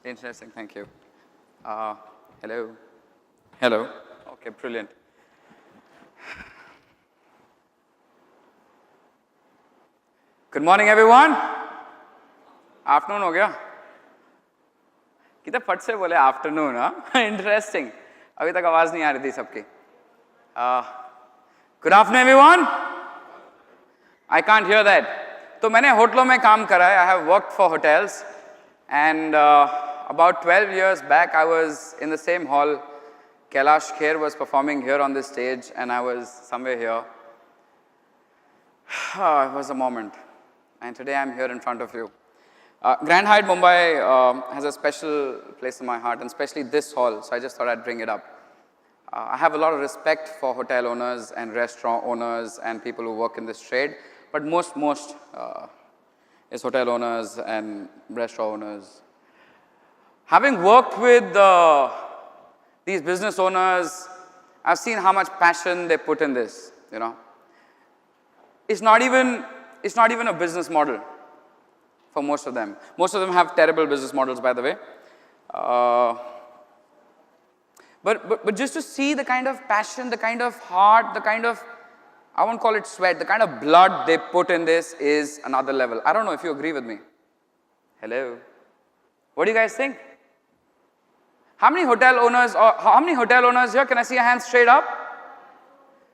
Interesting, thank you. Hello. Hello. Okay, brilliant. Good morning, everyone. Afternoon हो गया? कितना फट से बोले afternoon, हाँ? Interesting. अभी तक आवाज नहीं आ रही थी सबकी. Good afternoon, everyone. I can't hear that. तो मैंने होटलों में काम करा है. I have worked for hotels, and about 12 years back, I was in the same hall. Kailash Kher was performing here on this stage, and I was somewhere here. It was a moment, and today I'm here in front of you. Grand Hyatt Mumbai has a special place in my heart, and especially this hall, so I just thought I'd bring it up. I have a lot of respect for hotel owners and restaurant owners and people who work in this trade, but most is hotel owners and restaurant owners. Having worked with these business owners, I've seen how much passion they put in this, you know. It's not even a business model for most of them. Most of them have terrible business models, by the way. But just to see the kind of passion, the kind of heart, the kind of, I won't call it sweat, the kind of blood they put in this is another level. I don't know if you agree with me. Hello. What do you guys think? How many hotel owners here? Can I see a hand straight up?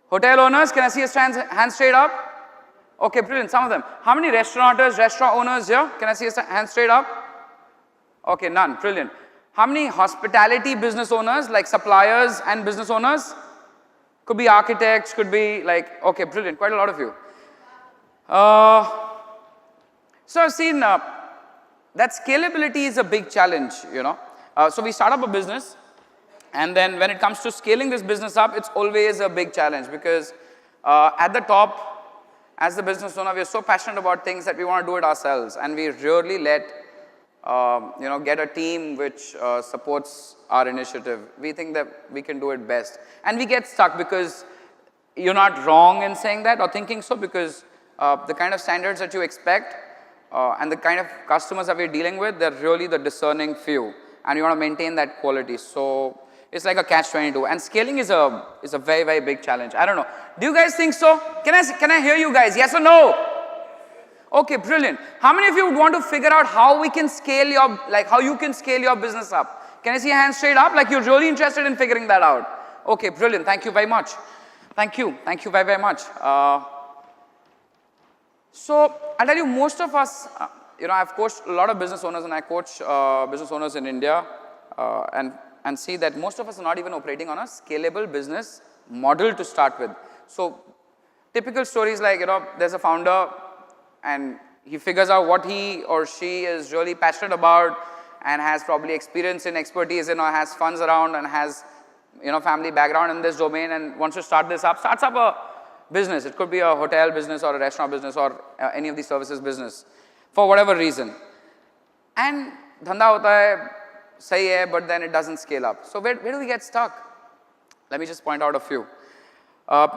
Hotel owners, can I see a hand straight up? Okay, brilliant, some of them. How many restaurant owners here? Can I see a hand straight up? Okay, none, brilliant. How many hospitality business owners, like suppliers and business owners? Could be architects, could be like, okay, brilliant, quite a lot of you. So I've seen that scalability is a big challenge, you know. So we start up a business, and then when it comes to scaling this business up, it's always a big challenge because at the top, as the business owner, we are so passionate about things that we want to do it ourselves, and we rarely let get a team which supports our initiative. We think that we can do it best, and we get stuck because you're not wrong in saying that or thinking so, because the kind of standards that you expect and the kind of customers that we're dealing with, they're really the discerning few, and you want to maintain that quality. So it's like a catch-22, and scaling is a very, very big challenge. I don't know. Do you guys think so? Can I hear you guys? Yes or no? Okay, brilliant. How many of you would want to figure out how we can scale how you can scale your business up? Can I see a hand straight up? Like you're really interested in figuring that out. Okay, brilliant. Thank you very much. Thank you very, very much. So I'll tell you, most of us, I've coached a lot of business owners, and I coach business owners in India, and see that most of us are not even operating on a scalable business model to start with. So typical stories like, there's a founder and he figures out what he or she is really passionate about and has probably experience and expertise in, or has funds around and has, family background in this domain and wants to starts up a business. It could be a hotel business or a restaurant business or any of these services business for whatever reason. And dhanda hota hai, sahi hai, but then it doesn't scale up. So where do we get stuck? Let me just point out a few.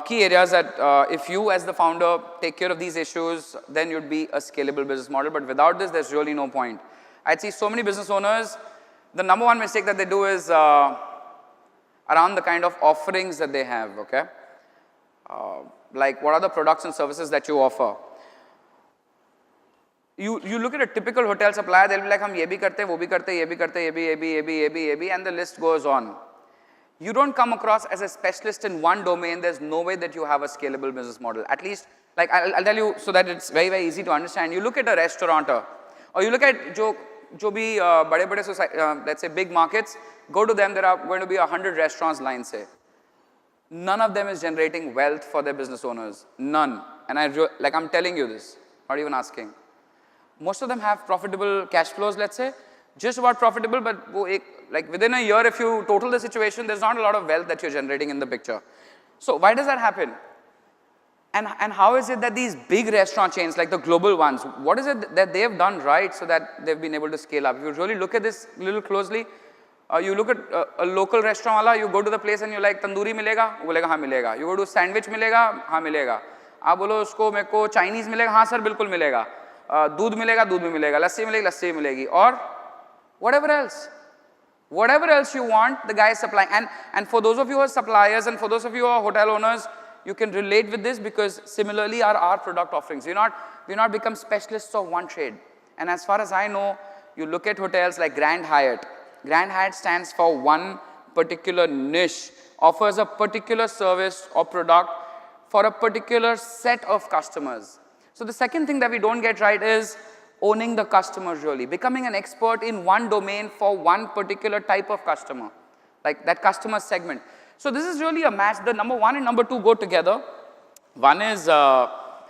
Key areas that if you as the founder take care of these issues, then you'd be a scalable business model. But without this, there's really no point. I'd see so many business owners, the number one mistake that they do is around the kind of offerings that they have, okay? Like what are the products and services that you offer? You look at a typical hotel supplier, they'll be like, hum ye bhi karte, wo bhi karte, ye bhi karte, ye bhi, and the list goes on. You don't come across as a specialist in one domain, there's no way that you have a scalable business model. At least, like I'll tell you so that it's very, very easy to understand. You look at a restaurateur, or you look at jo bhi bade let's say big markets, go to them, there are going to be 100 restaurants line say. None of them is generating wealth for their business owners. None. And I'm telling you this, not even asking. Most of them have profitable cash flows, let's say. Just about profitable, but like within a year, if you total the situation, there's not a lot of wealth that you're generating in the picture. So why does that happen? And how is it that these big restaurant chains, like the global ones, what is it that they have done right so that they've been able to scale up? If you really look at this a little closely, you look at a local restaurant wala, you go to the place and you're like, tandoori milega? Bolega, haan milega. You go to sandwich milega? Haan milega. Aap bolo usko meko Chinese milega? Haan sir, bilkul milega. दूध मिलेगा, दूध भी मिलेगा, लस्सी मिलेगी, लस्सी भी मिलेगी, और Whatever else. Whatever else you want, the guy is supplying. And for those of you who are suppliers and for those of you who are hotel owners, you can relate with this because similarly are our product offerings. We're not become specialists of one trade. And as far as I know, you look at hotels like Grand Hyatt. Grand Hyatt stands for one particular niche, offers a particular service or product for a particular set of customers. So the second thing that we don't get right is owning the customer really, becoming an expert in one domain for one particular type of customer, like that customer segment. So this is really a match. The number one and number two go together. One is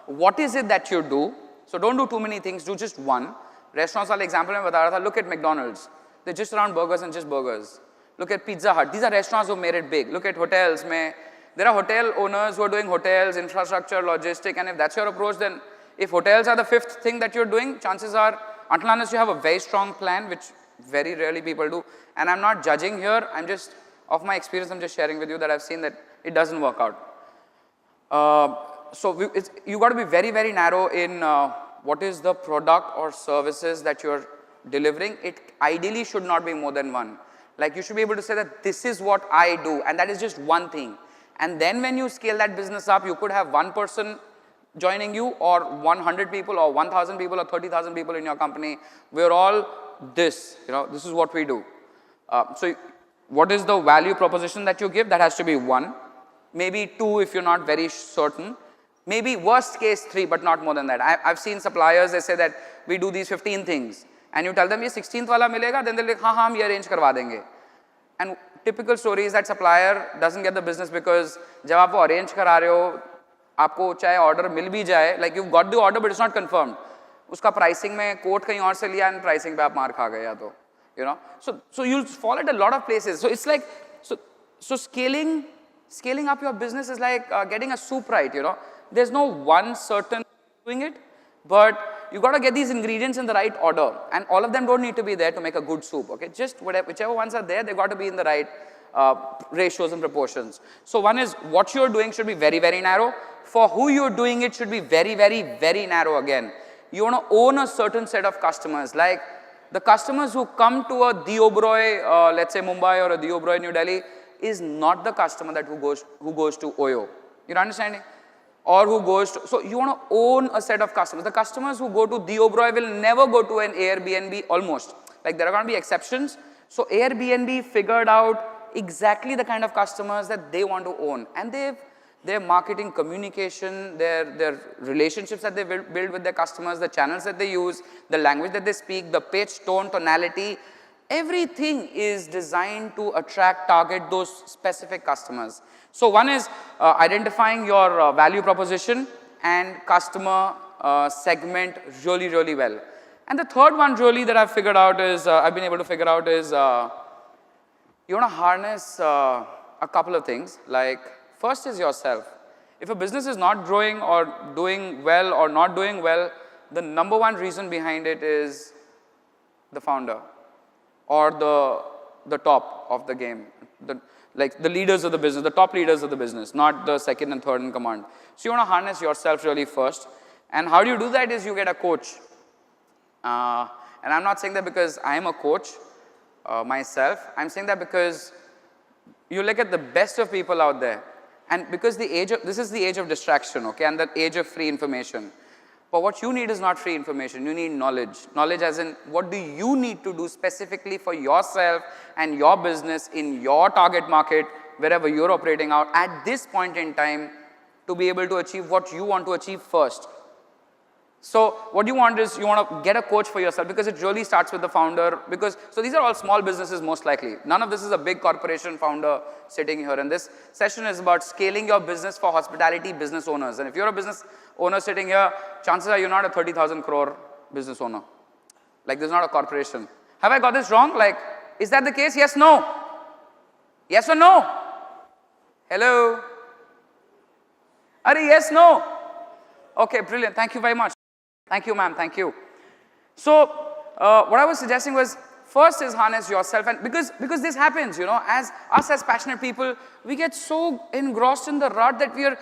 what is it that you do? So don't do too many things, do just one. Restaurants wala example mein bata raha tha, look at McDonald's. They're just around burgers and just burgers. Look at Pizza Hut. These are restaurants who made it big. Look at hotels. There are hotel owners who are doing hotels, infrastructure, logistic, and if that's your approach, then if hotels are the fifth thing that you're doing, chances are, until unless you have a very strong plan, which very rarely people do, and I'm not judging here, I'm just, of my experience, I'm just sharing with you that I've seen that it doesn't work out. So you got to be very, very narrow in what is the product or services that you're delivering. It ideally should not be more than one. Like you should be able to say that this is what I do, and that is just one thing. And then when you scale that business up, you could have one person joining you or 100 people or 1,000 people or 30,000 people in your company. We're all this, this is what we do. So what is the value proposition that you give? That has to be one, maybe two if you're not very certain, maybe worst case three, but not more than that. I've seen suppliers, they say that we do these 15 things and you tell them ye 16th wala milega, then they're like, haan, hum ye arrange karwa denge. And typical story is that supplier doesn't get the business because jab aap wo arrange kara rahe ho, आपको चाहे order मिल भी जाए, like you've got the order but it's not confirmed, उसका pricing में quote कहीं और से लिया and pricing पे आप मार खा गए या तो, so you'll fall at a lot of places. So it's like, so scaling up your business is like getting a soup right, there's no one certain doing it, but you got to get these ingredients in the right order, and all of them don't need to be there to make a good soup, okay? Just whichever ones are there, they got to be in the right ratios and proportions. So one is what you're doing should be very, very narrow. For who you're doing it should be very, very, very narrow again. You want to own a certain set of customers, like the customers who come to a The Oberoi, let's say Mumbai, or a The Oberoi New Delhi, is not the customer that who goes to Oyo. You're understanding? Or who goes to, so you want to own a set of customers. The customers who go to The Oberoi will never go to an Airbnb almost. Like there are going to be exceptions. So Airbnb figured out exactly the kind of customers that they want to own, and their marketing, communication, their relationships that they build with their customers, the channels that they use, the language that they speak, the pitch, tone, tonality, everything is designed to attract, target those specific customers. So one is identifying your value proposition and customer segment really, really well. And the third one really that I've figured out is, I've been able to figure out is, you want to harness a couple of things. Like first is yourself. If a business is not growing or doing well or not doing well, the number one reason behind it is the founder or the top of the game, like the leaders of the business, the top leaders of the business, not the second and third in command. So you want to harness yourself really first. And how do you do that is you get a coach. And I'm not saying that because I'm a coach myself. I'm saying that because you look at the best of people out there, and because this is the age of distraction, okay, and the age of free information. But what you need is not free information, you need knowledge. Knowledge as in, what do you need to do specifically for yourself and your business in your target market, wherever you're operating out at this point in time, to be able to achieve what you want to achieve first. So what you want is, you want to get a coach for yourself, because it really starts with the founder, so these are all small businesses most likely. None of this is a big corporation founder sitting here, and this session is about scaling your business for hospitality business owners. And if you're a business owner sitting here, chances are you're not a 30,000 crore business owner. Like, this is not a corporation. Have I got this wrong? Like, is that the case? Yes, no? Yes or no? Hello? Are yes, no? Okay, brilliant. Thank you very much. Thank you, ma'am. Thank you. So, what I was suggesting was, first is harness yourself, and because this happens, as passionate people, we get so engrossed in the rut that we are,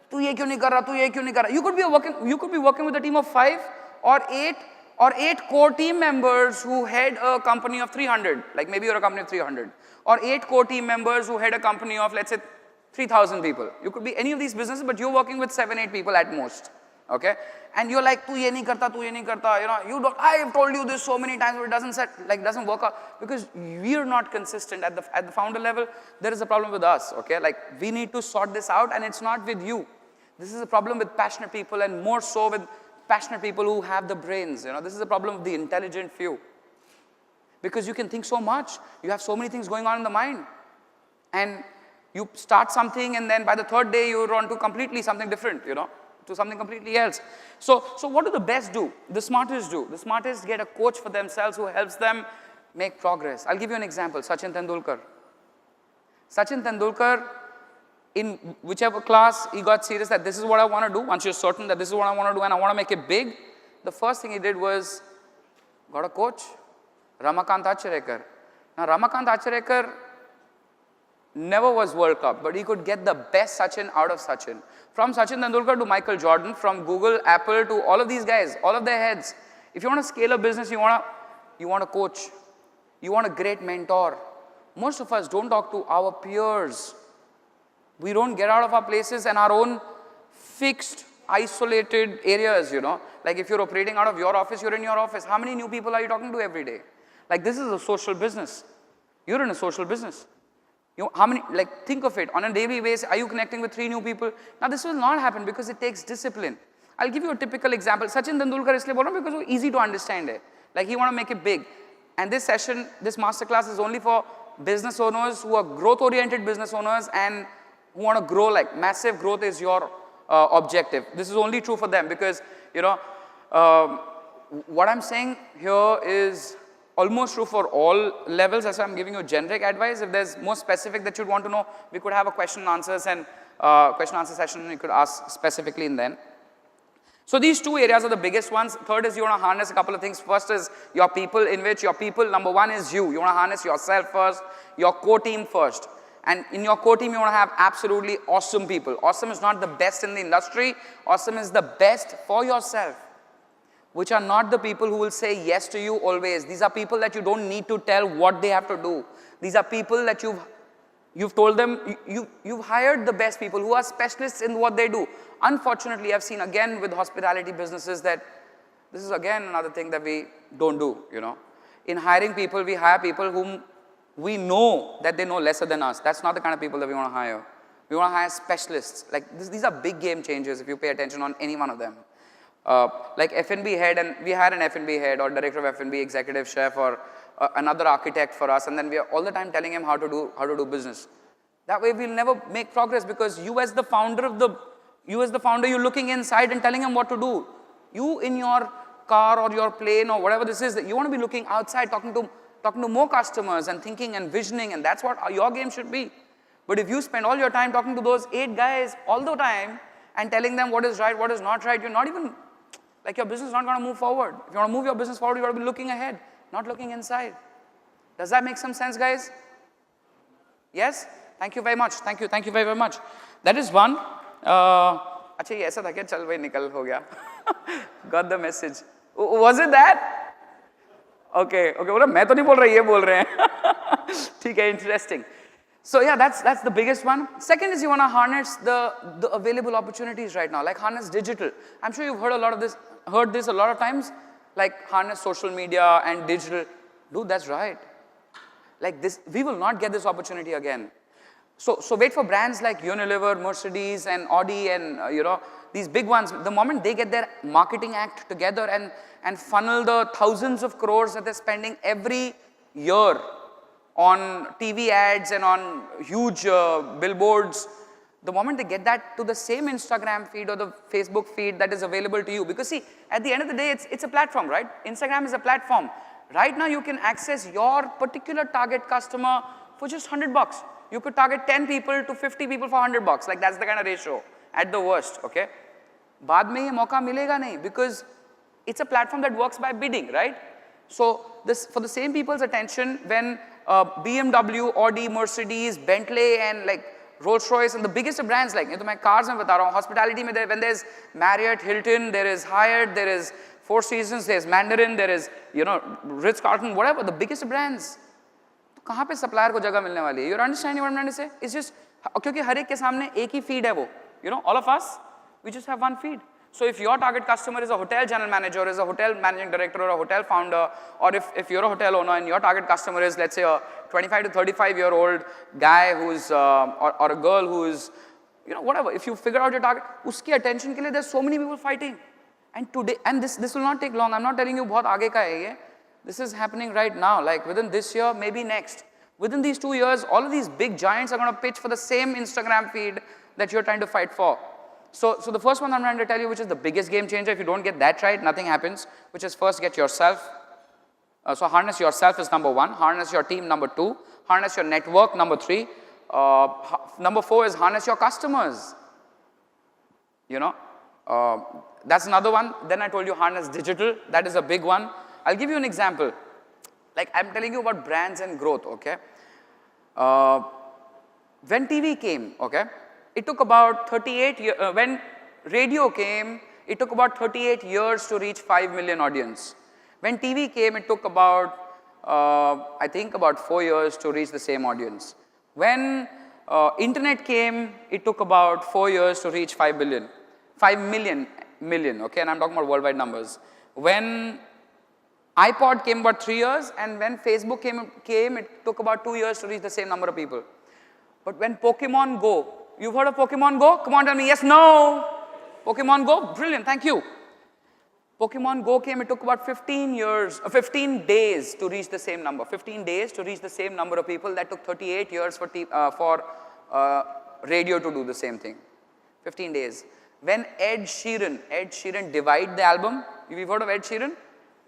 tu ye kyun nahi kar raha, tu ye kyun nahi kar raha. You could be working with a team of 5 or 8 or 8 core team members who head a company of 300, like maybe you're a company of 300, or 8 core team members who head a company of, let's say, 3,000 people. You could be any of these businesses, but you're working with 7, 8 people at most, okay? And you're like, tu ye nahi karta, you know, you don't, I have told you this so many times, but it doesn't work out, because we're not consistent at the founder level. There is a problem with us, okay? Like, we need to sort this out, and it's not with you. This is a problem with passionate people, and more so with passionate people who have the brains, you know. This is a problem with the intelligent few. Because you can think so much, you have so many things going on in the mind, and you start something, and then by the 3rd day you're on to completely something different, you know, to something completely else. So what do the best do? The smartest do. The smartest get a coach for themselves who helps them make progress. I'll give you an example, Sachin Tendulkar. Sachin Tendulkar, in whichever class he got serious that this is what I want to do, once you're certain that this is what I want to do and I want to make it big, the first thing he did was got a coach, Ramakant Acharekar. Now Ramakant Acharekar never was World Cup, but he could get the best Sachin out of Sachin. From Sachin Tendulkar to Michael Jordan, from Google, Apple to all of these guys, all of their heads. If you want to scale a business, you want a coach. You want a great mentor. Most of us don't talk to our peers. We don't get out of our places and our own fixed, isolated areas, you know. Like if you're operating out of your office, you're in your office. How many new people are you talking to every day? Like this is a social business. You're in a social business. You know, how many, like think of it, on a daily basis, are you connecting with 3 new people? Now this will not happen because it takes discipline. I'll give you a typical example. Sachin Tendulkar isliye bol raha hu because it's easy to understand it. Like he want to make it big. And this session, this masterclass is only for business owners who are growth-oriented business owners and who want to grow, like massive growth is your objective. This is only true for them because, you know, what I'm saying here is almost true for all levels. That's why I'm giving you generic advice. If there's more specific that you'd want to know, we could have a question and answers and question and answer session. You could ask specifically in then. So these 2 areas are the biggest ones. Third is you want to harness a couple of things. First is your people, in which your people, number 1 is you. You want to harness yourself first, your core team first. And in your core team, you want to have absolutely awesome people. Awesome is not the best in the industry. Awesome is the best for yourself, which are not the people who will say yes to you always. These are people that you don't need to tell what they have to do. These are people that you've told them, you've hired the best people who are specialists in what they do. Unfortunately, I've seen again with hospitality businesses that this is again another thing that we don't do, you know. In hiring people, we hire people whom we know that they know lesser than us. That's not the kind of people that we want to hire. We want to hire specialists. Like these are big game changers if you pay attention on any one of them. Like F&B head, and we hire an F&B head or director of F&B, executive chef, or another architect for us, and then we are all the time telling him how to do business. That way we'll never make progress because you as the founder, you're looking inside and telling him what to do. You in your car or your plane or whatever this is, that you want to be looking outside, talking to more customers and thinking and visioning, and that's what your game should be. But if you spend all your time talking to those 8 guys all the time and telling them what is right, what is not right, you're not even, like your business is not going to move forward. If you want to move your business forward, you got to be looking ahead, not looking inside. Does that make some sense, guys? Yes? Thank you very much. Thank you very, very much. That is one. Acha, ye aisa tha kya? Chal bhai, nikal ho gaya. Got the message. Was it that? Okay, बोला मैं तो नहीं बोल रहा, ये बोल रहे हैं. ठीक है, interesting. So yeah, that's the biggest one. Second is you want to harness the available opportunities right now, like harness digital. I'm sure you've heard this a lot of times, like harness social media and digital. Dude, that's right. Like this, we will not get this opportunity again. So wait for brands like Unilever, Mercedes, and Audi, and you know, these big ones. The moment they get their marketing act together and funnel the thousands of crores that they're spending every year on TV ads and on huge billboards, the moment they get that to the same Instagram feed or the Facebook feed that is available to you, because see, at the end of the day, it's a platform, right? Instagram is a platform. Right now, you can access your particular target customer for just $100. You could target 10 people to 50 people for $100. Like that's the kind of ratio at the worst, okay? बाद में ये मौका मिलेगा नहीं, because it's a platform that works by bidding, right? So this, for the same people's attention, when BMW, Audi, Mercedes, Bentley, and like Rolls-Royce, and the biggest of brands, like, ये तो मैं cars में बता रहा हूँ, hospitality में when there's Marriott, Hilton, there is Hyatt, there is Four Seasons, there's Mandarin, there is, Ritz-Carlton, whatever, the biggest brands. तो कहाँ पे supplier को जगह मिलने वाली है? You're understanding what I'm trying to say? It's just, क्योंकि हर एक के सामने एक ही feed है वो. All of us, we just have one feed. So if your target customer is a hotel general manager, or is a hotel managing director, or a hotel founder, or if you're a hotel owner and your target customer is, let's say, a 25 to 35-year-old guy who's, or a girl who's, whatever, if you figure out your target, uski attention ke liye, there's so many people fighting. And today, and this will not take long. I'm not telling you bahut aage ka hai ye. This is happening right now, like within this year, maybe next. Within these 2 years, all of these big giants are going to pitch for the same Instagram feed that you're trying to fight for. So the first one I'm trying to tell you, which is the biggest game changer, if you don't get that right, nothing happens, which is first get yourself. So harness yourself is number 1, harness your team number 2, harness your network number 3, number 4 is harness your customers. That's another one. Then I told you harness digital, that is a big one. I'll give you an example. Like I'm telling you about brands and growth, okay? When TV came, okay, it took about 38 years, when radio came, it took about 38 years to reach 5 million audience. When TV came, it took about, I think about 4 years to reach the same audience. When internet came, it took about 4 years to reach 5 million, okay, and I'm talking about worldwide numbers. When iPod came about 3 years, and when Facebook came, it took about 2 years to reach the same number of people. But when Pokemon Go, you've heard of Pokemon Go? Come on, tell me yes, no. Pokemon Go, brilliant, thank you. Pokemon Go came, it took about 15 days to reach the same number. 15 days to reach the same number of people. That took 38 years for radio to do the same thing. 15 days. When Ed Sheeran, Divide the album, you've heard of Ed Sheeran?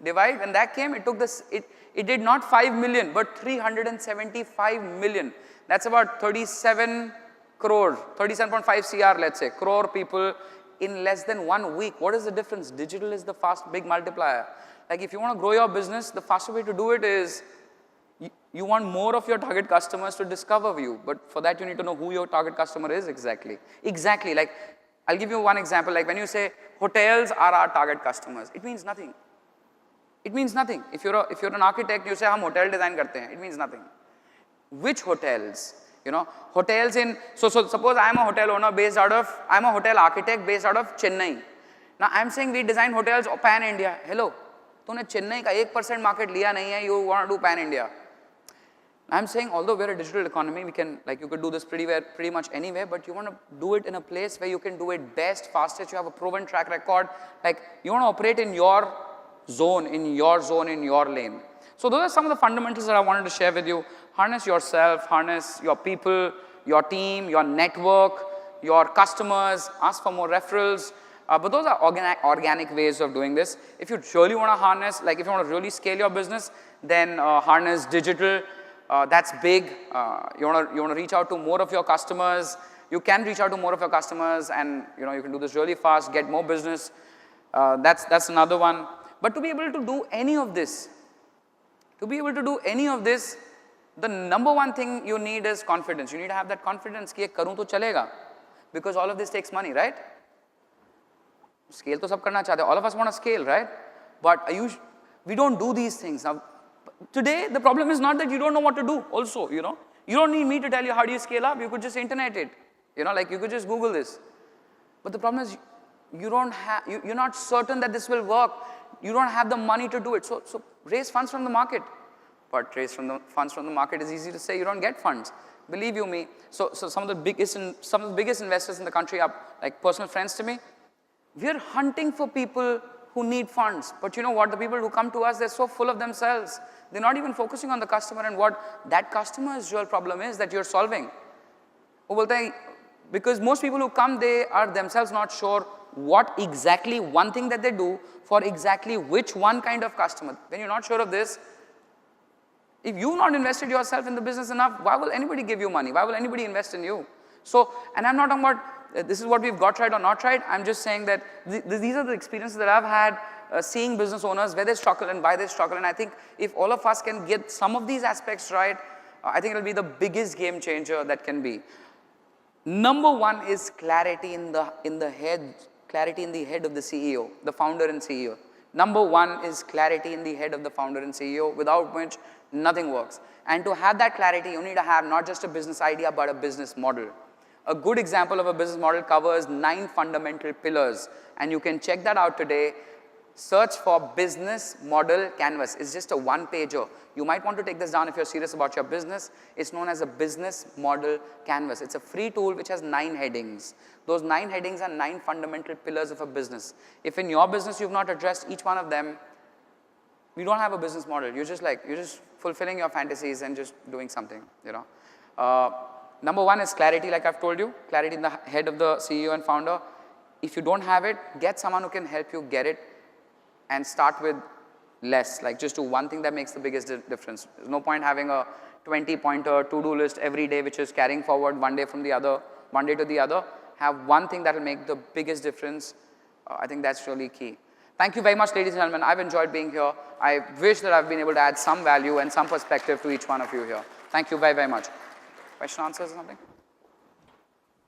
Divide, when that came, it took this, it did not 5 million, but 375 million. That's about 37 crore, 37.5 CR, let's say, crore people in less than 1 week. What is the difference? Digital is the fast, big multiplier. Like if you want to grow your business, the fastest way to do it is, you want more of your target customers to discover you. But for that, you need to know who your target customer is exactly. Exactly, like, I'll give you one example. Like when you say, hotels are our target customers, it means nothing. It means nothing. If you're an architect, you say, hum hotel design karte hain. It means nothing. Which hotels? Hotels in, so suppose I'm a hotel owner I'm a hotel architect based out of Chennai. Now I'm saying we design hotels pan India. Hello, तूने Chennai का 1% market लिया नहीं है, you want to do pan India. I'm saying although we're a digital economy, we can, like you could do this pretty much anywhere, but you want to do it in a place where you can do it best, fastest, you have a proven track record, like you want to operate in your zone, in your lane. So those are some of the fundamentals that I wanted to share with you. Harness yourself, harness your people, your team, your network, your customers, ask for more referrals. But those are organic ways of doing this. If you really want to harness, like if you want to really scale your business, then harness digital. That's big. You want to reach out to more of your customers. You can reach out to more of your customers, and you can do this really fast, get more business. That's another one. But to be able to do any of this, the number one thing you need is confidence. You need to have that confidence कि ये करूँ तो चलेगा, because all of this takes money, right? Scale तो सब करना चाहते हैं. All of us want to scale, right? But we don't do these things. Now, today the problem is not that you don't know what to do. Also, you don't need me to tell you how do you scale up. You could just internet it. Like you could just Google this. But the problem is you're not certain that this will work. You don't have the money to do it. So raise funds from the market. But raise funds from the market is easy to say. You don't get funds. Believe you me. So some of the biggest investors in the country are like personal friends to me. We're hunting for people who need funds. But you know what? The people who come to us, they're so full of themselves. They're not even focusing on the customer and what that customer's real problem is that you're solving. Because most people who come, they are themselves not sure what exactly one thing that they do for exactly which one kind of customer. When you're not sure of this, if you've not invested yourself in the business enough, why will anybody give you money? Why will anybody invest in you? So, and I'm not talking about this is what we've got right or not right. I'm just saying that these are the experiences that I've had seeing business owners where they struggle and why they struggle. And I think if all of us can get some of these aspects right, I think it'll be the biggest game changer that can be. Number one is clarity in the head of the CEO, the founder and CEO. Number one is clarity in the head of the founder and CEO, without which nothing works. And to have that clarity, you need to have not just a business idea, but a business model. A good example of a business model covers 9 fundamental pillars, and you can check that out today. Search for business model canvas. It's just a one-pager. You might want to take this down if you're serious about your business. It's known as a business model canvas. It's a free tool which has 9 headings. Those 9 headings are 9 fundamental pillars of a business. If in your business you've not addressed each one of them, you don't have a business model. You're just fulfilling your fantasies and just doing something, you know. Number one is clarity, like I've told you. Clarity in the head of the CEO and founder. If you don't have it, get someone who can help you get it. And start with less, like just do one thing that makes the biggest difference. There's no point having a 20-pointer to-do list every day which is carrying forward one day to the other. Have one thing that will make the biggest difference. I think that's really key. Thank you very much, ladies and gentlemen. I've enjoyed being here. I wish that I've been able to add some value and some perspective to each one of you here. Thank you very, very much. Question, answers, or something?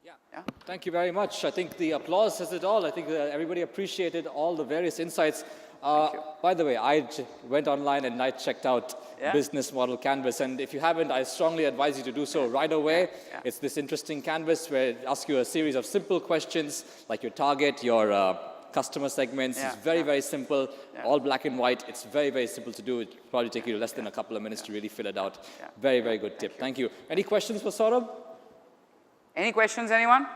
Yeah. Thank you very much. I think the applause says it all. I think everybody appreciated all the various insights. By the way, I went online and I checked out Business Model Canvas. And if you haven't, I strongly advise you to do so right away. It's this interesting canvas where it asks you a series of simple questions like your target, your customer segments. It's very, very simple, all black and white. It's very, very simple to do. It will probably take you less than a couple of minutes to really fill it out. Very, very good tip. Thank you. Any questions for Saurabh? Any questions, anyone?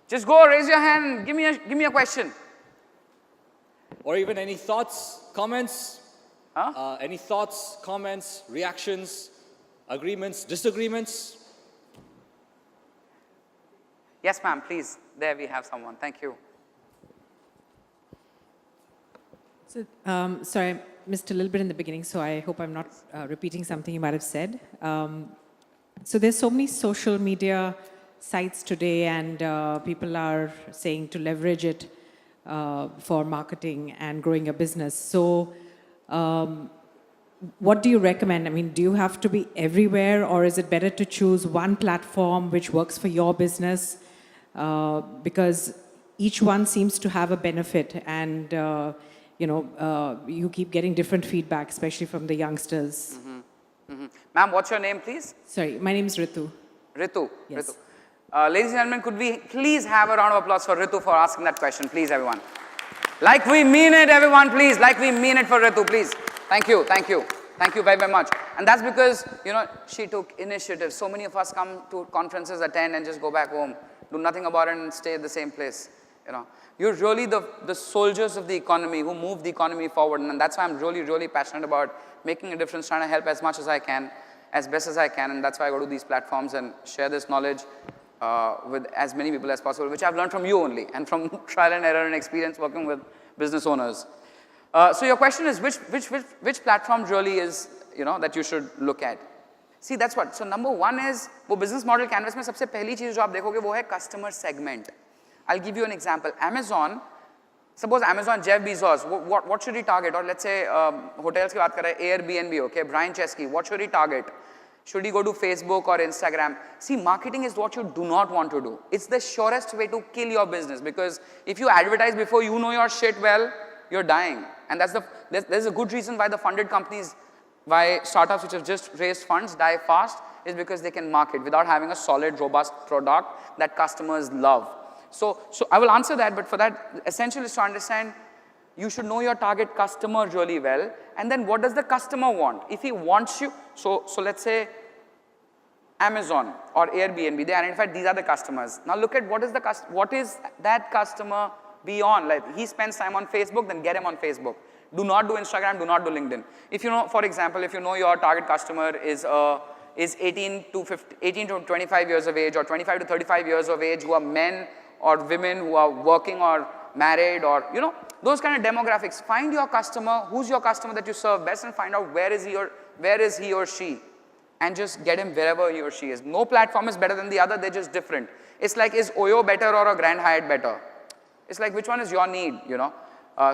Just go, raise your hand, give me a question. Or even any thoughts, comments? Any thoughts, comments, reactions, agreements, disagreements? Yes, ma'am, please. There we have someone. Thank you. So, sorry, I missed a little bit in the beginning, so I hope I'm not repeating something you might have said. So there's so many social media sites today, and people are saying to leverage it for marketing and growing a business. So what do you recommend? I mean, do you have to be everywhere, or is it better to choose one platform which works for your business? Because each one seems to have a benefit, and you keep getting different feedback, especially from the youngsters. Ma'am, what's your name, please? Sorry, my name is Ritu. Ritu. Yes. Ritu. Ladies and gentlemen, could we please have a round of applause for Ritu for asking that question, please, everyone. Like we mean it, everyone, please. Like we mean it for Ritu, please. Thank you, thank you. Thank you very, very much. And that's because, she took initiative. So many of us come to conferences, attend, and just go back home, do nothing about it, and stay at the same place. You're really the soldiers of the economy who move the economy forward, and that's why I'm really, really passionate about making a difference, trying to help as much as I can, as best as I can, and that's why I go to these platforms and share this knowledge with as many people as possible, which I've learned from you only, and from trial and error and experience working with business owners. So your question is, which platform really is, that you should look at? See, that's what. So number one is, वो business model canvas में सबसे पहली चीज़ जो आप देखोगे वो है customer segment. I'll give you an example. Amazon, suppose Amazon, Jeff Bezos, what should he target? Or let's say hotels की बात कर रहे हैं, Airbnb, okay, Brian Chesky, what should he target? Should he go to Facebook or Instagram? See, marketing is what you do not want to do. It's the surest way to kill your business, because if you advertise before you know your shit well, you're dying. And there's a good reason why the funded companies, why startups which have just raised funds die fast, is because they can market without having a solid, robust product that customers love. So I will answer that, but for that, essential is to understand you should know your target customer really well, and then what does the customer want? If he wants you, so let's say Amazon or Airbnb, they identified these are the customers. Now look at what is that customer beyond. Like, he spends time on Facebook, then get him on Facebook. Do not do Instagram, do not do LinkedIn. If you know, for example, if you know your target customer is 18 to 25 years of age, or 25 to 35 years of age, who are men or women who are working or married, or those kind of demographics. Find your customer, who's your customer that you serve best, and find out where is he or she, and just get him wherever he or she is. No platform is better than the other, they're just different. It's like, is Oyo better or a Grand Hyatt better? It's like, which one is your need,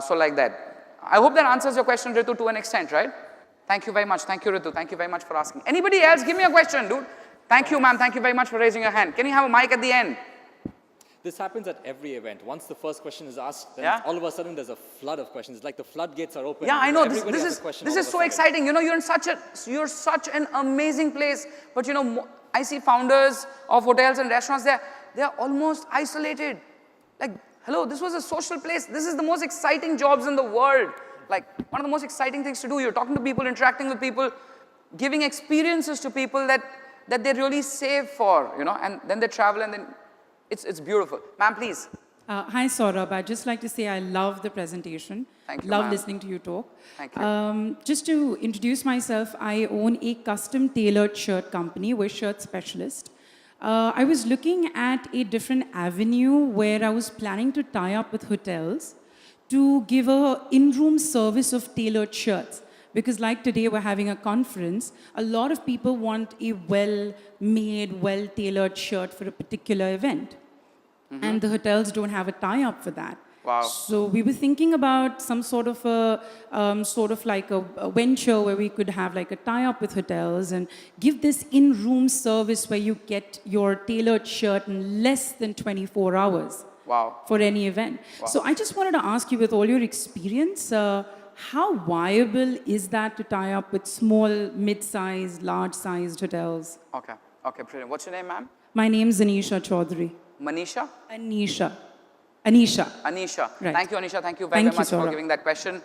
so like that. I hope that answers your question, Ritu, to an extent, right? Thank you very much. Thank you, Ritu. Thank you very much for asking. Anybody else? Give me a question, dude. Thank you, ma'am. Thank you very much for raising your hand. Can you have a mic at the end? this happens at every event. Once the first question is asked, then Yeah. all of a sudden there's a flood of questions. It's like the floodgates are open. Yeah, I know. Everybody has a question This all is of a so sudden. exciting. You know, you're such an amazing place. But you know, I see founders of hotels and restaurants. They're almost isolated. Like, hello, this was a social place. This is the most exciting jobs in the world. Like, one of the most exciting things to do. You're talking to people, interacting with people, giving experiences to people that they really save for, you know, and then they travel and then it's beautiful. Ma'am, please. Hi, Saurabh. I'd just like to say I love the presentation. Thank you, Love ma'am. listening to you talk. Thank you. Just to introduce myself, I own a custom tailored shirt company. We're shirt specialist. I was looking at a different avenue where I was planning to tie up with hotels to give a in-room service of tailored shirts. Because like today, we're having a conference, a lot of people want a well-made, well-tailored shirt for a particular event. And the hotels don't have a tie-up for that. Wow. So we were thinking about some sort of a venture where we could have like a tie-up with hotels and give this in-room service where you get your tailored shirt in less than 24 hours. Wow. For any event. Wow. So I just wanted to ask you, with all your experience, how viable is that to tie up with small, mid-sized, large-sized hotels? Okay. Okay, brilliant. What's your name, ma'am? My name's Anisha Chaudhary. Manisha? Anisha. Anisha. Anisha. Right. Thank you, Anisha. Thank you very, Thank very much you, for Saurabh. giving that question.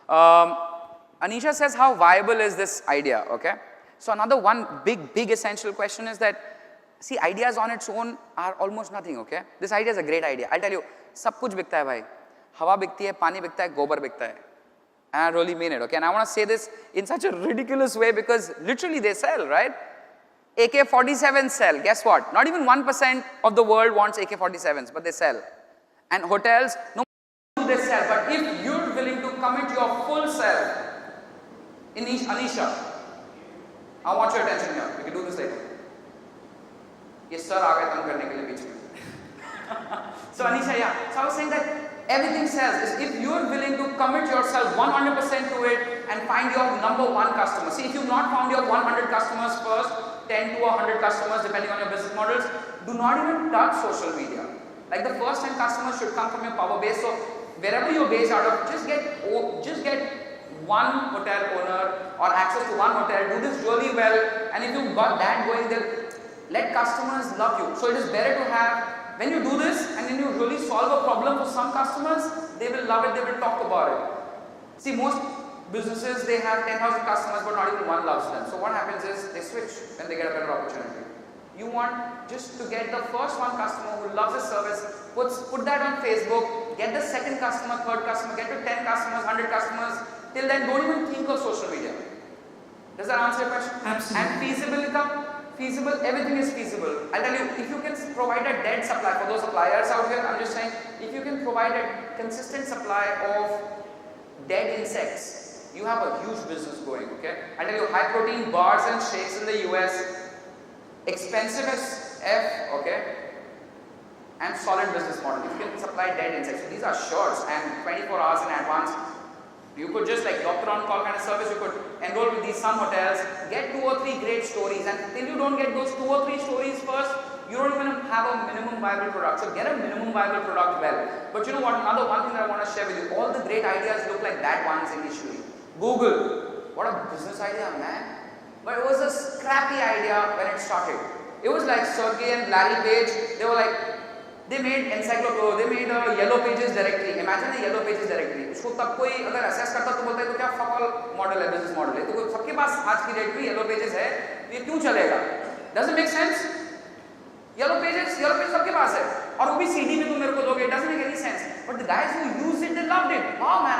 Anisha says, how viable is this idea? Okay. So another one big essential question is that, see, ideas on its own are almost nothing, okay? This idea is a great idea. I'll tell you, सब कुछ बिकता है भाई. हवा बिकती है, पानी बिकता है, गोबर बिकता है. And I really mean it, okay? And I want to say this in such a ridiculous way because literally they sell, right? AK-47 sell. Guess what? Not even 1% of the world wants AK-47s, but they sell. And hotels, no matter who they sell, but if you're willing to commit your full self, Anisha, I want your attention here. We can do this later. Yes, sir, aa gaye tam karne ke liye beech mein. So Anisha, yeah. So I was saying that everything sells. If you're willing to commit yourself 100% to it and find your number one customer. See, if you've not found your 100 customers first, 10 to 100 customers depending on your business models, do not even touch social media. Like the first 10 customers should come from your power base. So wherever you're based out of, just get one hotel owner or access to one hotel. Do this really well. And if you've got that going, then let customers love you. So it is better to have, when you do this and then you really solve a problem for some customers, they will love it, they will talk about it. See, most businesses, they have 10,000 customers, but not even one loves them. So what happens is they switch when they get a better opportunity. You want just to get the first one customer who loves the service, put that on Facebook, get the second customer, third customer, get to 10 customers, 100 customers. Till then, don't even think of social media. Does that answer your question? Absolutely. And feasible, everything is feasible. I'll tell you, if you can provide a dead supply for those suppliers out here, I'm just saying, if you can provide a consistent supply of dead insects, you have a huge business going, okay? I'll tell you, high protein bars and shakes in the US, expensive as F, okay? And solid business model. If you can supply dead insects, so these are shirts and 24 hours in advance. You could just like doctor on call kind of service, you could enroll with these some hotels, get 2 or 3 great stories, and till you don't get those 2 or 3 stories first, you don't even have a minimum viable product. So get a minimum viable product well. But you know what, another one thing that I want to share with you, all the great ideas look like bad ones initially. Google, what a business idea, man. But it was a scrappy idea when it started. It was like Sergey and Larry Page, they were like, they made encyclopedia, they made yellow pages directory. Imagine a yellow pages directory. उसको तब कोई अगर assess करता तो बोलता है तो क्या fuck all model है, business model है. तो सबके पास आज की date में yellow pages है, ये क्यों चलेगा? Does it make sense? Yellow pages सबके पास है. और वो भी CD में तुम मेरे को दोगे. It doesn't make any sense. But the guys who used it, they loved it. Wow, man,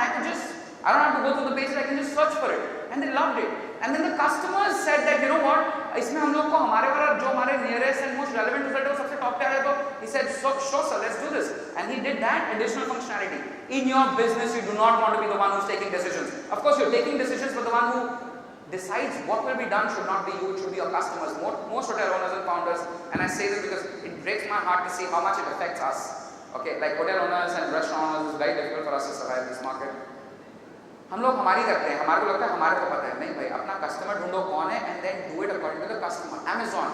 I don't have to go through the pages. I can just search for it, and they loved it. And then the customers said that, you know what, इसमें हम लोग को हमारे वाला जो हमारे nearest and most relevant result है वो सबसे top पे आ रहा है तो he said, sure sir, let's do this. And he did that additional functionality. In your business, you do not want to be the one who's taking decisions. Of course, you're taking decisions, but the one who decides what will be done should not be you, it should be your customers. Most hotel owners and founders, and I say this because it breaks my heart to see how much it affects us. Okay, like hotel owners and restaurant owners, it's very difficult for us to survive this market. हम लोग हमारी करते हैं, हमारे को लगता है हमारे को पता है, नहीं भाई, अपना कस्टमर ढूंढो कौन है and then do it according to the customer. Amazon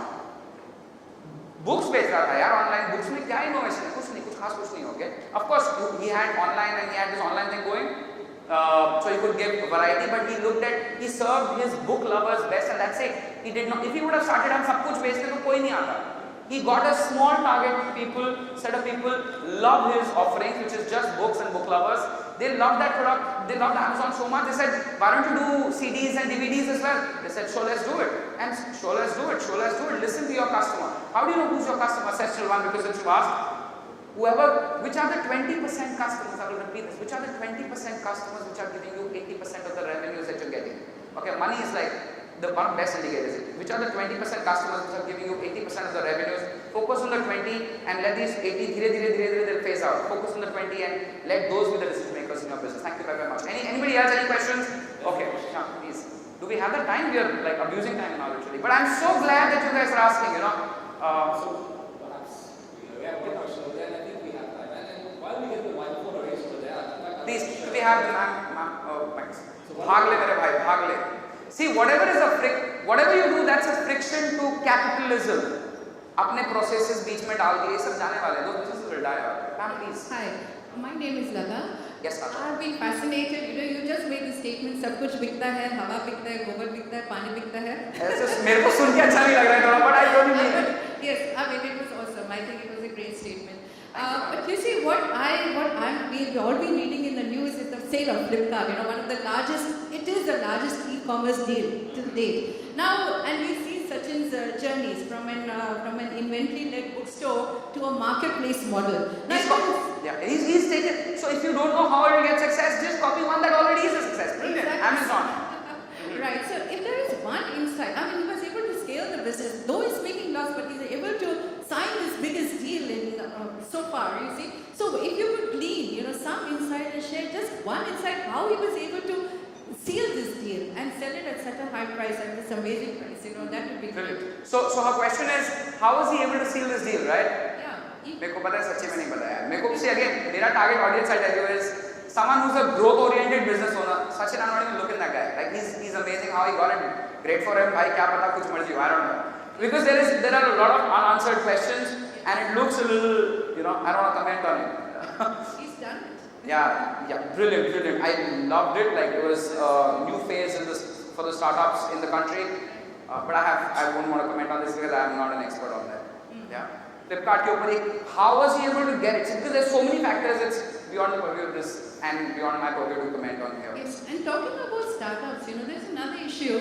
books बेच रहा था यार ऑनलाइन, बुक्स में क्या इनोवेशन है, कुछ खास कुछ नहीं हो गया. Of course, he had online and he had this online thing going, so he could give variety. But he served his book lovers best, and that's it. He did not. If he would have started हम सब कुछ बेचते तो कोई नहीं आता. He got a small set of people love his offerings, which is just books and book lovers. They love that product. They love Amazon so much. They said, why don't you do CDs and DVDs as well? They said, sure, let's do it. And sure, let's do it. Sure, let's do it. Listen to your customer. How do you know who's your customer? Says Shilwan, because if you ask, which are the 20% customers, I will repeat this, which are the 20% customers which are giving you 80% of the revenues that you're getting? Okay, money is like the one best indicators. Which are the 20% customers which are giving you 80% of the revenues? Focus on the 20 and let these 80 they'll phase out. Focus on the 20 and let those be the decision makers in your business. Thank you very much. Anybody else, any questions? Okay, yeah, please. Do we have the time? We are like abusing time now literally. But I'm so glad that you guys are asking, you know. So perhaps we have one question over there, and I think we have time. And while we get the microphone arranged over there, please, do we have the mics? Bhag le mere bhai, bhag le. See, whatever you do, that's a friction to capitalism. अपने processes बीच में डाल दिए, सब जाने वाले. Those businesses will die out. Ma'am, please. Hi, my name is Lala. Yes, Lala. I've been fascinated. You just made the statement, सब कुछ बिकता है, हवा बिकता है, गोबर बिकता है, पानी बिकता है. ऐसे मेरे को सुन के अच्छा नहीं लग रहा है थोड़ा, but I don't mean it. Yes, I mean it was awesome. I think it was a great statement. But you see, we've all been reading in the news is the sale of Flipkart. One of the largest. It is the largest e-commerce deal till date. Now, and we see Sachin's journeys from an inventory-led bookstore to a marketplace model. He's taken. So if you don't know how it will get success, just copy one that already is a success. Brilliant. Exactly. Amazon. Right. So if there is one insight, I mean, he was able to scale the business. Though he's making loss, but he's able to sign his biggest deal in so far. You see. So if you could glean, some insight and share just one insight how he was able to seal this deal and sell it at such a high price at this amazing price. That would be great. So her question is, how was he able to seal this deal, right? Yeah. मेरे को पता है सच्ची में नहीं पता है. मेरे को see again, मेरा target audience I tell you is someone who's a growth-oriented business owner. Sachin, I'm not even looking at that guy. Like he's amazing how he got it. Great for him. भाई क्या पता कुछ मर्जी हो. I don't know. Because there are a lot of unanswered questions and it looks a little, I don't want to comment on it. He's done it. Yeah, brilliant. I loved it. Like it was a new phase for the startups in the country. But I wouldn't want to comment on this because I am not an expert on that. Yeah. Flipkart के ऊपर how was he able to get it? Because there's so many factors. It's beyond the purview of this and beyond my purview to comment on here. Yes, and talking about startups, there's another issue.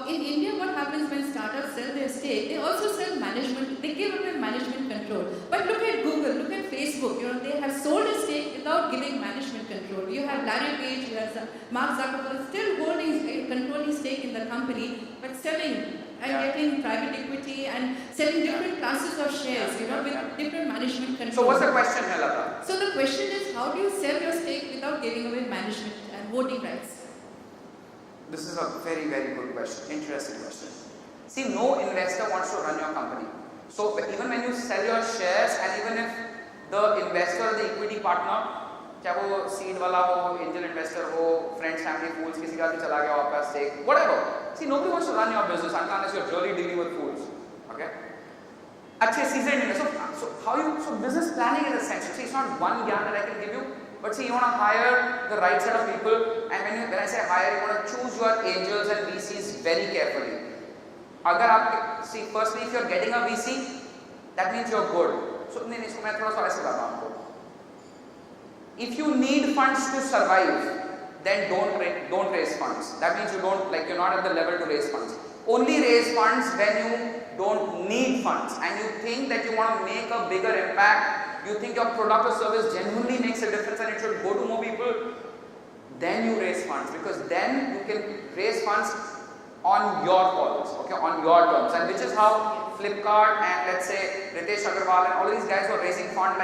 In India, what happens when startups sell their stake? They also sell management. They give away management control. But look at Google, look at Facebook. They have sold a stake without giving management control. You have Larry Page, you have Mark Zuckerberg still holding controlling stake in the company, but selling and getting private equity and selling different classes of shares, with different management control. So what's the question, Helata? So the question is, how do you sell your stake without giving away management and voting rights? This is a very, very good question. Interesting question. See, no investor wants to run your company. So even when you sell your shares and even if the investor, the equity partner, चाहे वो seed वाला हो, angel investor हो, friends, family, fools, किसी का भी चला गया हो आपका stake, whatever. See, nobody wants to run your business unless you're really dealing with fools. Okay? अच्छे seasoned investor. So business planning is essential. See, it's not one gyan that I can give you, but see, you want to hire the right set of people, and when I say hire, you want to choose your angels and VCs very carefully. अगर आप firstly, if you're getting a VC, that means you're good. So इसको मैं थोड़ा सा ऐसे बताता हूँ आपको. If you need funds to survive, then don't raise funds. That means you're not at the level to raise funds. Only raise funds when you don't need funds and you think that you want to make a bigger impact, you think your product or service genuinely makes a difference and it should go to more people, then you raise funds, because then you can raise funds on your calls, okay, on your terms, and which is how Flipkart and let's say Ritesh Agarwal and all these guys were raising funds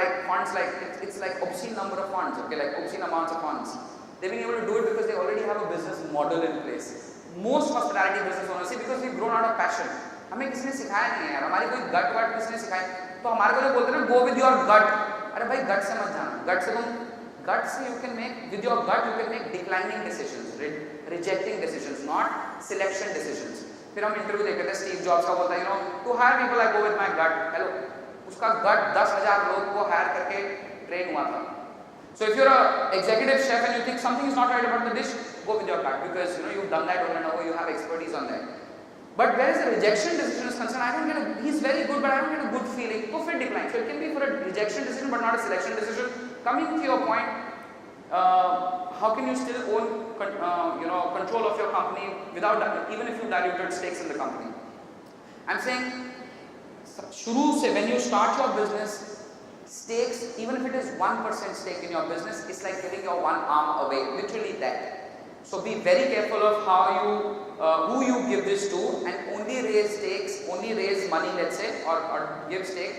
it's like obscene number of funds, okay, like obscene amounts of funds. They've been able to do it because they already have a business model in place. Most hospitality business owners, see, because we've grown out of passion. हमें किसी ने सिखाया नहीं है यार, हमारी कोई गट किसी ने सिखाया, तो हमारे को बोलते हैं ना, go with your gut. अरे भाई गट से मत जाना, gut से you can make, with your gut you can make declining decisions, rejecting decisions, not selection decisions. फिर हम इंटरव्यू देखते थे, स्टीव जॉब्स का बोलता है, to hire people I go with my gut. Hello, उसका गट 10,000 लोग को हायर करके ट्रेन हुआ था. So if you're an executive chef and you think something is not right about the dish, go with your gut because you've done that over and over, you have expertise on that. But whereas the rejection decision is concerned, I don't get he's very good, but I don't get a good feeling. Go fit decline. So it can be for a rejection decision, but not a selection decision. Coming to your point, how can you still own, control of your company without, even if you diluted stakes in the company? I'm saying, shuru se, when you start your business, stakes, even if it is 1% stake in your business, it's like giving your one arm away, literally that. So be very careful of how who you give this to, and only raise stakes, only raise money, let's say, or give stake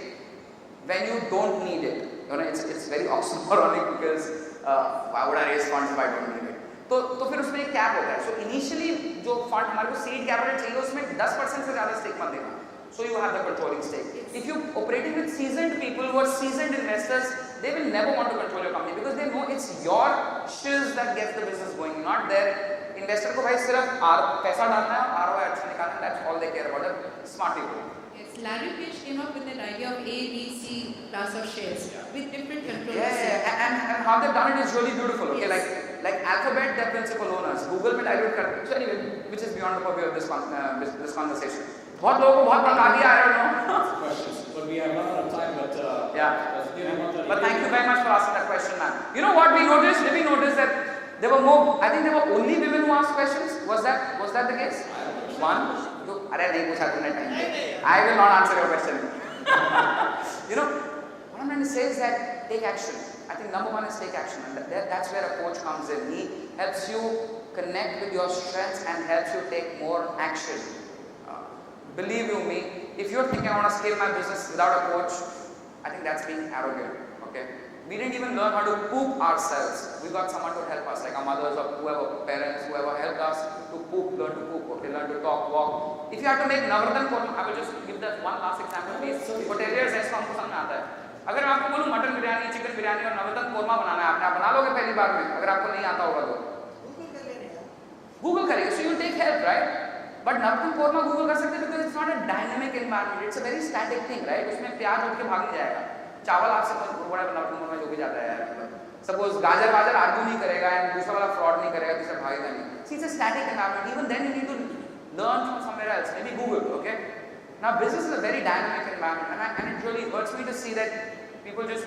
when you don't need it. It's very oxymoronic because why would I raise funds if I don't need it? तो फिर उसमें एक cap होता है. So initially जो fund हमारे को seed capital चाहिए उसमें 10% से ज़्यादा stake मत देना. So you have the controlling stake. If you operating with seasoned people who are seasoned investors, they will never want to control your company because they know it's your shiz that gets the business going, not their investor को भाई सिर्फ पैसा डालना है, ROI अच्छा निकालना है. That's all they care about. Smart people. Yes, Larry Page came up with an idea of A, B, C class of shares with different controls. And how they've done it is really beautiful. Okay, like Alphabet, they're principal owners. Google में dilute कर. So anyway, which is beyond the purview of this conversation. बहुत लोगों को बहुत भड़का दिया, I don't know. Questions, but we have run out of time. But But thank you very much for asking that question, man. You know what we noticed? Did we notice that there were more? I think there were only women who asked questions. Was that the case? One. अरे नहीं पूछा तुमने time. I will not answer your question. What I'm trying to say is that take action. I think number one is take action, and that's where a coach comes in. He helps you connect with your strengths and helps you take more action. Believe you me, if you're thinking I want to scale my business without a coach, I think that's being arrogant. Okay, we didn't even learn how to poop ourselves. We got someone to help us, like our mothers or whoever, parents, whoever helped us to poop, learn to poop, okay, learn to talk, walk. If you have to make Navratan korma, I will just give that one last example, please. Hotelier says तो हमको समझ में आता है. अगर मैं आपको बोलूँ मटन बिरयानी, चिकन बिरयानी और नवरत्न कोरमा बनाना है, आप बना लोगे पहली बार में, अगर आपको नहीं आता होगा तो. Google करेगा, so you will take help, right? But Navratna korma Google कर सकते हैं because it's not a dynamic environment, it's a very static thing, right? उसमें प्याज उठ के भाग नहीं जाएगा. चावल आपसे बड़ा नवरत्न कोरमा जो भी जाता है यार. Suppose गाजर आर्ग्यू नहीं करेगा and दूसरा वाला fraud नहीं करेगा, दूसरा भागेगा नहीं. See, it's a static environment. Even then you need to learn from somewhere else, maybe Google, okay? Now business is a very dynamic environment, and it really hurts me to see that people just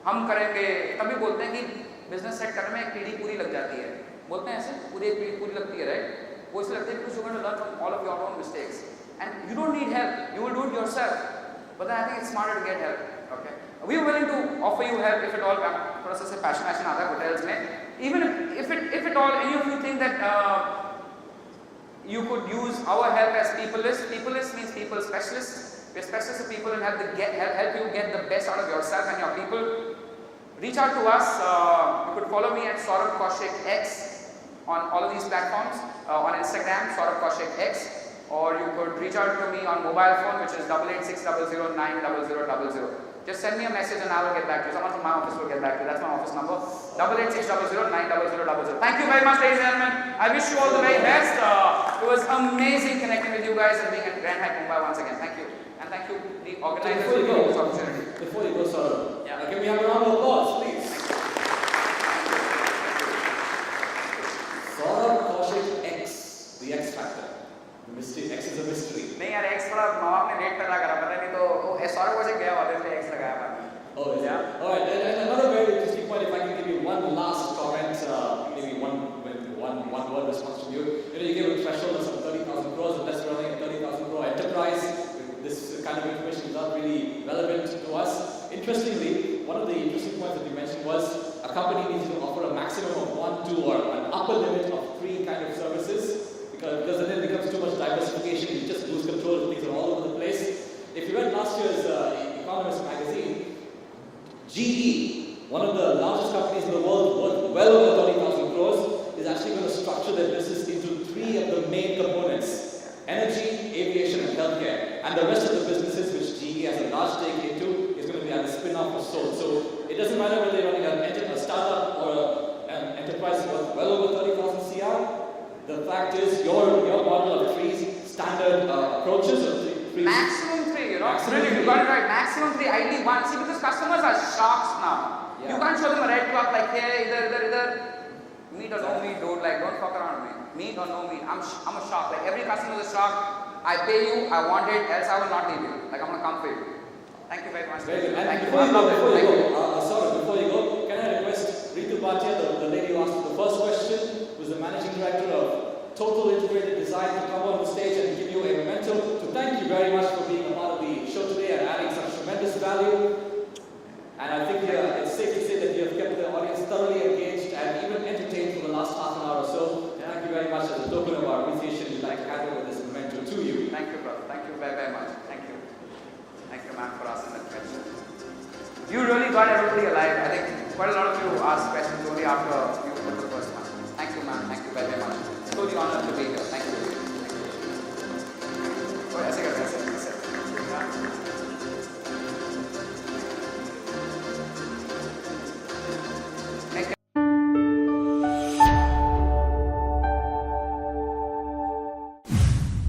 हम करेंगे, तभी बोलते हैं कि business set करने में एक पीढ़ी पूरी लग जाती है. बोलते हैं ऐसे पूरी एक पीढ़ी पूरी लगती है, right? वो इसलिए लगता है because you're going to learn from all of your own mistakes, and you don't need help. You will do it yourself. But then I think it's smarter to get help. Okay? We are willing to offer you help if at all. थोड़ा सा से passion आता है hotels में. Even if at all any of you think that you could use our help as Peopleist. Peopleist means people specialists. We're specialists of people and help you get the best out of yourself and your people. Reach out to us. You could follow me at Saurabh Kaushik X on all of these platforms. On Instagram, Saurabh Kaushik X. Or you could reach out to me on mobile phone, which is 8860090000. Just send me a message and I will get back to you. Someone from my office will get back to you. That's my office number. 8860090000. Thank you very much, ladies and gentlemen. I wish you all the very best. It was amazing connecting with you guys and being at Grand Hyatt Mumbai once again. Thank you. And thank you, the organizers, for this opportunity. Before you go, Saurabh, can we have a round of applause, please? Saurabh Kaushik X, the X Factor. The mystery, X is a mystery. नहीं यार X थोड़ा नवाब ने rate पैदा करा पता नहीं तो Saurabh Kaushik गया वाले से X लगाया बाद में. Oh, is it? All right. And another very interesting point, if I can give you one last comment, maybe one word response from you. You gave a threshold of some 30,000 crores, unless you're running a 30,000 crore enterprise. This kind of information is not really relevant to us. Interestingly, one of the interesting points that you mentioned was a company needs to offer a maximum of 1, 2, or an upper limit of 3 kind of services, because then it becomes too much diversification. You just lose control. Things are all over the place. If you read last year's Economist magazine, GE, one of the largest companies in the world, worth well over 30,000 crores, is actually going to structure their business into 3 of the main components: energy, aviation, and healthcare. And the rest of the businesses which GE has a large stake into is going to be as a spin-off or sold. So it doesn't matter whether you're running a startup or an enterprise worth well over 30,000 CR. The fact is your model of 3 standard approaches, or 3 maximum 3, really, you got it right. maximum 3, ideally 1. See, because customers are sharks now. Yeah. You can't show them a red cloth like, hey, either. Meat or no meat, dude. Like, don't fuck around with me. Meat or no meat. I'm a shark. Like, every customer is a shark. I pay you, I want it, else I will not leave you. Like, I'm gonna come for you. Thank you very much. Very good. And Thank you. before you go, Saurabh, before you go, can I request Ritu Bhatia, the lady who asked the first question, who's the managing director of Total Integrated Design, to come on the stage and give you a memento. So thank you very much for being a part of the show today and adding such tremendous value. And I think it's safe to say that you have kept the audience thoroughly engaged and even entertained for the last half an hour or so. Thank you very much. As a token of our appreciation, we'd like to hand over this memento to you. Thank you, brother. Thank you very much. Thank you. Thank you, ma'am, for asking that question. You really got everybody alive. I think quite a lot of you asked questions only after you put the first one. Thank you, ma'am. Thank you very much. It's truly honored to be here.